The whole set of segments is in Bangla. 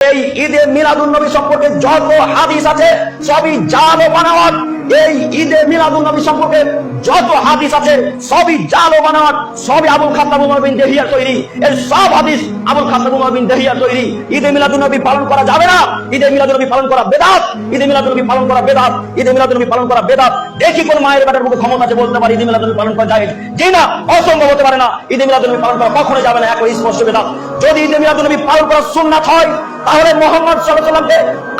এই ঈদে মিলাদুন নবী সম্পর্কে যত হাদিস আছে সবই জাল ও বানাওয়াট। এই ঈদে মিলাদুন নবী সম্পর্কে যত হাদিস আছে সবই জাল ও বানাওয়াট, সবই আবুল খাত্তাব উমর বিন দেহিয়ার তৈরি। এর সব হাদিস আবুল খাত্তাব উমর বিন দেহিয়ার তৈরি। ঈদে মিলাদুন নবী পালন করা যাবে না, ঈদে মিলাদুন নবী পালন করা বেদাত, ঈদে মিলাদুন নবী পালন করা বেদাত, ঈদে মিলাদুন নবী পালন করা বেদাত। দেখি কোন মায়ের বেটার মুখে ক্ষমতা আছে বলতে পারে ঈদে মিলাদুন নবী পালন করা যায়? জি না, অসম্ভব হতে পারে না। ঈদে মিলাদুন নবী পালন করা কখনো যাবে না, একই স্পষ্ট বেদাত। যদি ঈদে মিলাদুন নবী পালন করা সুন্নাত হয় তাহলে মুহাম্মদ সাল্লাল্লাহু আলাইহি ওয়াসাল্লামকে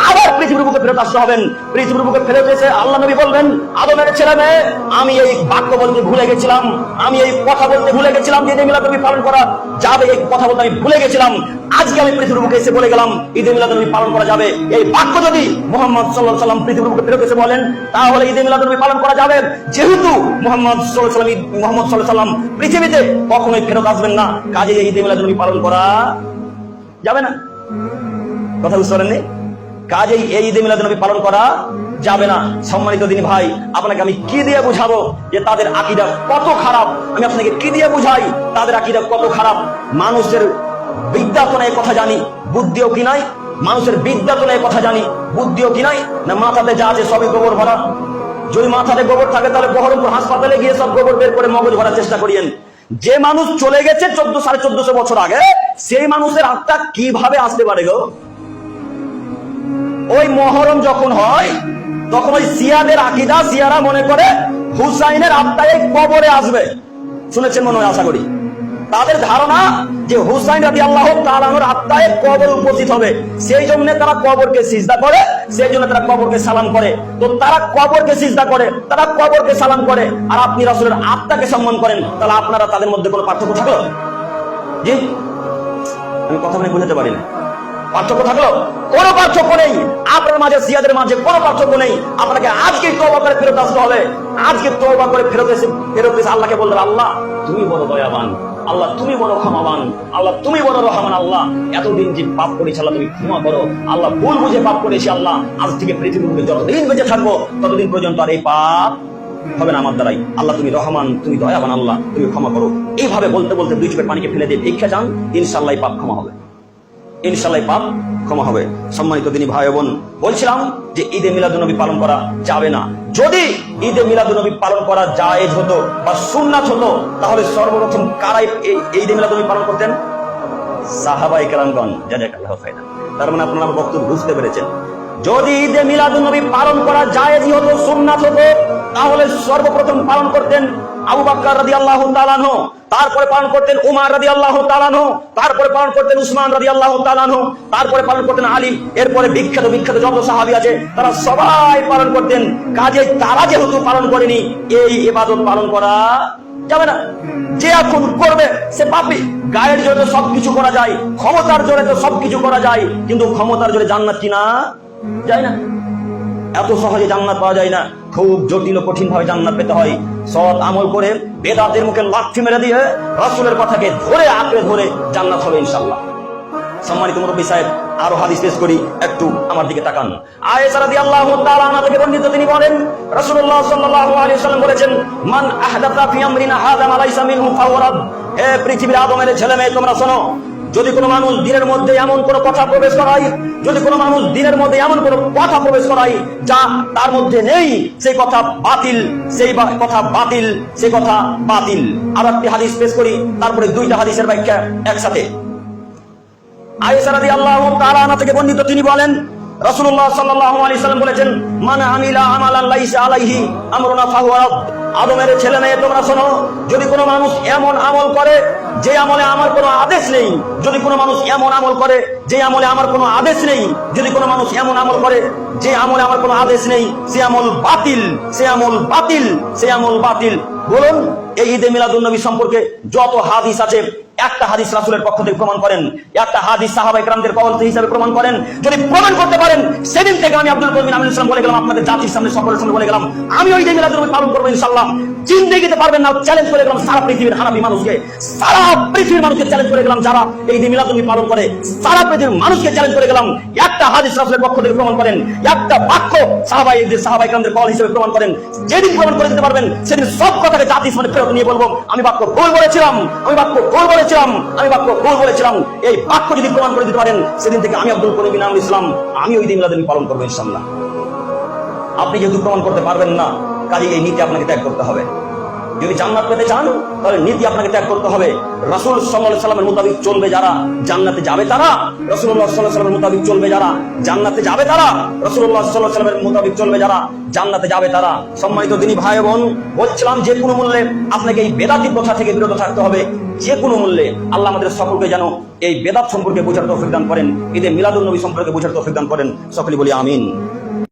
আবার পৃথিবীর বুকে ফেরত আসতে হবেন। পৃথিবীর বুকে ফেরত এসে আল্লাহ নবী বলবেন, আদমের ছেলে মেয়ে, আমি এই বাক্য বলতে ভুলে গেছিলাম, আমি এই কথা বলতে ভুলে গেছিলাম যে ঈদে মিলাদুন নবী পালন করা যাবে, এই কথা বলতে আমি ভুলে গেছিলাম। আজকে আমি পৃথিবীর বুকে এসে বলে গেলাম ঈদে মিলাদুন নবী পালন করা যাবে। এই বাক্য যদি মুহাম্মদ সাল্লাল্লাহু আলাইহি ওয়াসাল্লাম পৃথিবীর বুকে ফেরত এসে বলেন তাহলে ঈদে মিলাদুন নবী পালন করা যাবে। যেহেতু মুহাম্মদ সাল্লাল্লাহু আলাইহি ওয়াসাল্লাম পৃথিবীতে কখনোই ফেরত আসবেন না, কাজেই ঈদে মিলাদুন নবী পালন করা যাবে না। কথা বুঝতে পারেননি? কাজেই এই ঈদে মিলাদুন নবী পালন করা যাবে না। সম্মানিত দিনী ভাই, আপনাকে আমি কি দিয়ে বুঝাবো যে তাদের আকীদা কত খারাপ? আমি আপনাকে কি দিয়ে বুঝাই তাদের আকীদা কত খারাপ? মানুষের বিদ্যা তো নাই কথা জানি, বুদ্ধিও কি নাই? মানুষের বিদ্যা তো নাই কথা জানি, বুদ্ধিও কি নাই? না মাথাতে যা আছে সবই গোবর ভরা? যদি মাথাতে গোবর থাকে তাহলে বহরমপুর হাসপাতালে গিয়ে সব গোবর বের করে মগজ ভরার চেষ্টা করিয়েন। যে মানুষ চলে গেছে 1400-1450 বছর আগে, সেই মানুষের আত্মা কিভাবে আসতে পারে গো? ওই মহরম যখন হয় তখন ওই শিয়াদের আকীদা, শিয়ারা মনে করে হুসাইনের আত্মা এই কবরে আসবে। শুনেছেন মনে হয়, আশা করি। তাদের ধারণা যে হুসাইন রাদিয়াল্লাহু তাআলা আনহুর আত্মা এই কবরে উপস্থিত হবে, সেই জন্য তারা কবরকে সিজদা করে, সেই জন্য তারা কবরকে সালাম করে। তো তারা কবরকে সিজদা করে, তারা কবরকে সালাম করে, আর আপনি রাসূলের আত্মাকে সম্মান করেন, তাহলে আপনারা তাদের মধ্যে কোনো পার্থক্য থাকলো? জি, আমি কথা বলে বুঝাতে পারি না। পার্থক্য থাকলো? কোনো পার্থক্য নেই। আপনার মাঝে শিয়াদের মাঝে কোনো পার্থক্য নেই। আপনাকে আজকে তওবা করে ফেরত আসতে হবে। আজকে তওবা করে ফেরত এসে আল্লাহকে বলবেন, আল্লাহ তুমি বড় দয়াবান, আল্লাহ তুমি বড় ক্ষমাবান, আল্লাহ তুমি বড় রহমান, আল্লাহ এতদিন যে পাপ করেছি আল্লাহ তুমি ক্ষমা করো, আল্লাহ ভুল বুঝে পাপ করেছি, আল্লাহ আজ থেকে পৃথিবীতে যতদিন বেঁচে থাকবো ততদিন পর্যন্ত আর এই পাপ হবে না আমার দ্বারাই, আল্লাহ তুমি রহমান, তুমি দয়াবান, আল্লাহ তুমি ক্ষমা করো। এইভাবে বলতে বলতে দুই চোখের পানিকে ফেলে দিয়ে ভিক্ষা চান, ইনশাআল্লাহ পাপ ক্ষমা হবে, ইনশাআল্লাহ পাপ ক্ষমা হবে। সম্মানিত দিনী ভাই বোন, বলছিলাম যে ঈদে মিলাদুন নবী পালন করা যাবে না। যদি ঈদে মিলাদুন নবী পালন করা জায়েজ হতো বা সুন্নাত হতো তাহলে সর্বপ্রথম কারাই ঈদে মিলাদুন নবী পালন করতেন? সাহাবায়ে কেরামগণ, জাযাকাল্লাহু খাইরান। তার মানে আপনারা আমার বক্তব্য বুঝতে পেরেছেন। যদি ঈদে মিলাদুন নবী পালন করা জায়েজ হতো, সুন্নাত হতো, তাহলে সর্বপ্রথম পালন করতেন আবু বকর রাদিয়াল্লাহু তাআলা আনহু, তারপরে পালন করতেন উমর রাদিয়াল্লাহু তাআলা আনহু, তারপরে পালন করতেন উসমান রাদিয়াল্লাহু তাআলা আনহু, তারপরে পালন করতেন আলী। এরপরে বিখ্যাত বিখ্যাত যত সাহাবী আছে তারা সবাই পালন করতেন। কাজে তারা যেহেতু পালন করেনি, এই ইবাদত পালন করা যাবে না। যে এখন করবে সে পাপী। গায়ের জোরে তো সবকিছু করা যায়, ক্ষমতার জোরে তো সবকিছু করা যায়, কিন্তু ক্ষমতার জোরে জান্নাত কিনা যায় না। এত সহজে জান্নাত পাওয়া যায় না, খুব জটিল ও কঠিন ভাবে জান্নাত পেতে হয়। সৎ আমল করে বেদাতের মুখে লাথি মেরে দিয়ে রাসূলের কথাকে ধরে আঁকড়ে ধরে জান্নাত হবে ইনশাআল্লাহ। সম্মানিত মুরব্বী সাহেব, আরো হাদিস পেশ করি, একটু আমার দিকে তাকান। আয়েশা রাদিয়াল্লাহু তাআলা আনহা থেকে বর্ণিত, তিনি বলেন রাসূলুল্লাহ সাল্লাল্লাহু আলাইহি ওয়াসাল্লাম বলেছেন, মান আহদাথা ফি আমরিনা হাযা মা লাইসা মিনহু ফাহুয়া রাদ। হে পৃথিবীর আদমের ছেলে মেয়ে, তোমরা শোনো, যদি কোনো মানুষ দিনের মধ্যে এমন কোনো কথা প্রবেশ করায়, যদি কোনো মানুষ দিনের মধ্যে এমন কোনো কথা প্রবেশ করায় যা তার মধ্যে নেই, সেই কথা বাতিল, সেই কথা বাতিল, সেই কথা বাতিল। আর একটি হাদিস পেশ করি, তারপরে দুইটা হাদিসের ব্যাখ্যা একসাথে। আয়েশা রাদিয়াল্লাহু তাআলা আনহা থেকে বর্ণিত, তিনি বলেন রাসূলুল্লাহ সাল্লাল্লাহু আলাইহি ওয়াসাল্লাম বলেছেন, মান আমিলা আমালান লাইসা আলাইহি আমরুনা ফাহুয়া রাদ। আদমের ছেলে মেয়ে, তোমরা শোনো, যদি কোনো মানুষ এমন আমল করে যে আমলে আমার কোনো আদেশ নেই, যদি কোনো মানুষ এমন আমল করে যে আমলে আমার কোনো আদেশ নেই, যদি কোনো মানুষ এমন আমল করে যে আমলে আমার কোনো আদেশ নেই, সে আমল বাতিল, সে আমল বাতিল, সে আমল বাতিল। বলুন, এই ঈদে মিলাদুন নবী সম্পর্কে যত হাদিস আছে, একটা হাদিস রাসূলের পক্ষ থেকে প্রমাণ করেন, একটা হাদিস সাহাবায়ে কেরামদের কওল হিসেবে প্রমাণ করেন। যদি প্রমাণ করতে পারেন, সেদিন থেকে আমি আব্দুল করিম আমিনুল ইসলাম বলে গেলাম, আপনাদের জাতির সামনে, সকলের সামনে বলে গেলাম, আমি ওই ঈদে মিলাদুন নবী পালন করবো ইনশাআল্লাহ। জিন্দেগিতে পারবেন না, চ্যালেঞ্জ করে গেলাম সারা পৃথিবীর হানাফি মানুষকে, সারা পৃথিবীর মানুষকে চ্যালেঞ্জ করে গেলাম যারা এই ঈদে মিলাদুন নবী পালন করে, সারা পৃথিবীর মানুষকে চ্যালেঞ্জ করে গেলাম। একটা হাদিস রাসূলের পক্ষ থেকে প্রমাণ করেন, একটা বাক্য সাহাবায়ে কেরামদের কওল হিসেবে প্রমাণ করেন। যেদিন প্রমাণ করে দিতে পারবেন, সেদিন সব কথাকে জাতির সামনে ফেরত নিয়ে বলবো, আমি বাক্য ভুল বলেছিলাম, আমি বাক্য ভুল বলেছিলাম। বলেছিলাম, আমি বাক্য ভুল বলেছিলাম, এই বাক্য যদি প্রমাণ করে দিতে পারেন, সেদিন থেকে আমি আব্দুল করিম বিন আমিনুল ইসলাম আমি ওই দিন মিলাদুন পালন করবো ইনশাআল্লাহ। আপনি যেহেতু প্রমাণ করতে পারবেন না, কাজে এই নীতি আপনাকে ত্যাগ করতে হবে। যদি জান্নাত পেতে চান তাহলে নীতি আপনাকে ত্যাগ করতে হবে। রাসূল সাল্লাল্লাহু আলাইহি সাল্লামের মোতাবেক চলবে যারা জান্নাতে যাবে তারা, রাসূলুল্লাহ সাল্লাল্লাহু আলাইহি সাল্লামের মোতাবেক চলবে যারা জান্নাতে যাবে তারা, রাসূলুল্লাহ সাল্লাল্লাহু আলাইহি সাল্লামের মোতাবেক চলবে যারা জান্নাতে যাবে তারা। সম্মানিত দিনী ভাই বোন, বলছিলাম যে কোনো মূল্যে আপনাকে এই বেদাতি প্রথা থেকে বিরত থাকতে হবে। যে কোনো মূল্যে আল্লাহ আমাদের সকলকে যেন এই বেদাত সম্পর্কে বোঝার তৌফিক দান করেন, ঈদে মিলাদুন নবী সম্পর্কে বোঝার তৌফিক দান করেন। সকলে বলি আমিন।